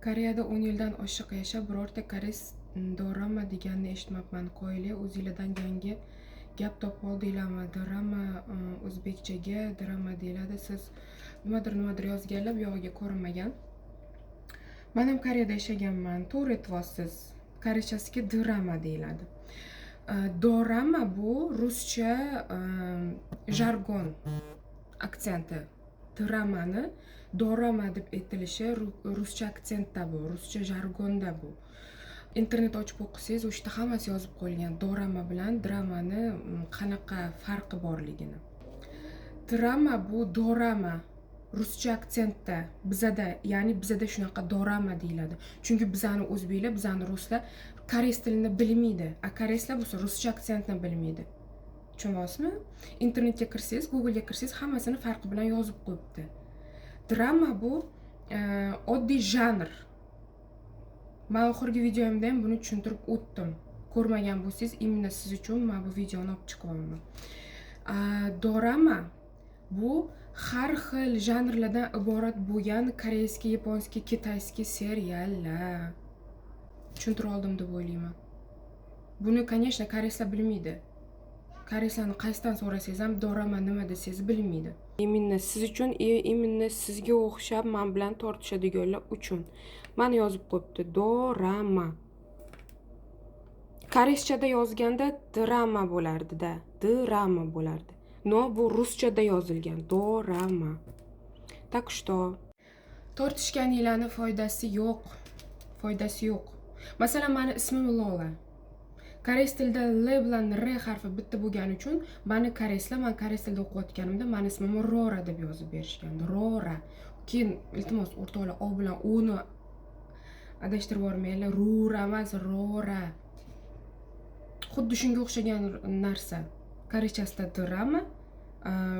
Koreyada 10 yildan oshiq yashab, birorta koreys dorama deganini eshitmabman. Qoyili, o'zingizlardan yangi gap topib oldinglarmi? Dorama o'zbekchaga drama deyiladi. Siz nimadir yozganlar, bu yog'iga ko'rinmagan. Men ham Koreyada yashaganman. To'g'ri aytyapsiz. Koreychasiga drama deyiladi. Dorama bu ruscha jargon aksenti. Dramani dorama deb aytilishi ruscha aksentda bu, ruscha jargonda bu. Internet ochib o'qisangiz, o'shda hammasi yozib qo'yilgan. Dorama bilan dramani qanaqa farqi borligini. Drama bu dorama ruscha aksentda, bizada, ya'ni bizada shunaqa dorama deyiladi. Chunki bizani o'zbeklar, bizani ruslar koreys tilini bilmaydi, a koreyslar bo'lsa ruscha aksentni bilmaydi. Tushunyapsizmi? Internetga kirsangiz, Google'ga kirsangiz, hammasini farqi bilan yozib qo'yibdi. Drama bu oddiy janr. Men oxirgi videomda ham buni tushuntirib o'tdim. Ko'rmagan bo'lsangiz, imенно siz uchun men bu videoni olib chiqyapman. Dorama bu har xil janrlardan iborat bo'lgan koreyskiy, yaponskiy, kitayskiy seriallar. Tushuntirib oldim deb o'ylayman. Buni, конечно, koreyslar bilmaydi. Koreyslarni qaysidan so'rasangiz ham dorama nima desangiz bilmaydi. Именно siz uchun, именно sizga o'xshab men bilan tortishadiganlar uchun. Mana yozib qo'yibdi, dorama. Koreychada yozganda drama bo'lardi-da, drama bo'lardi. No, bu ruschada yozilgan, dorama. Так что tortishganinglarni foydasi yo'q. Foydasi yo'q. Masalan, meni ismim Lola. Koreys tilida L bilan R harfi bitta bo'lgani uchun meni koreyslar, men koreys tilida o'qiyotganimda meni ismimni Rora deb yozib berishgan. Rora. Keyin iltimos o'rtoqlar O bilan U ni adashtirib yubormanglar. Rura emas, Rora. Xuddi shunga o'xshagan narsa. Koreychasida drama,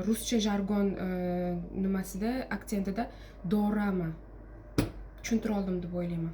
ruscha jargon nimasida, aksentida dorama. Tushuntirib oldim deb o'ylayman.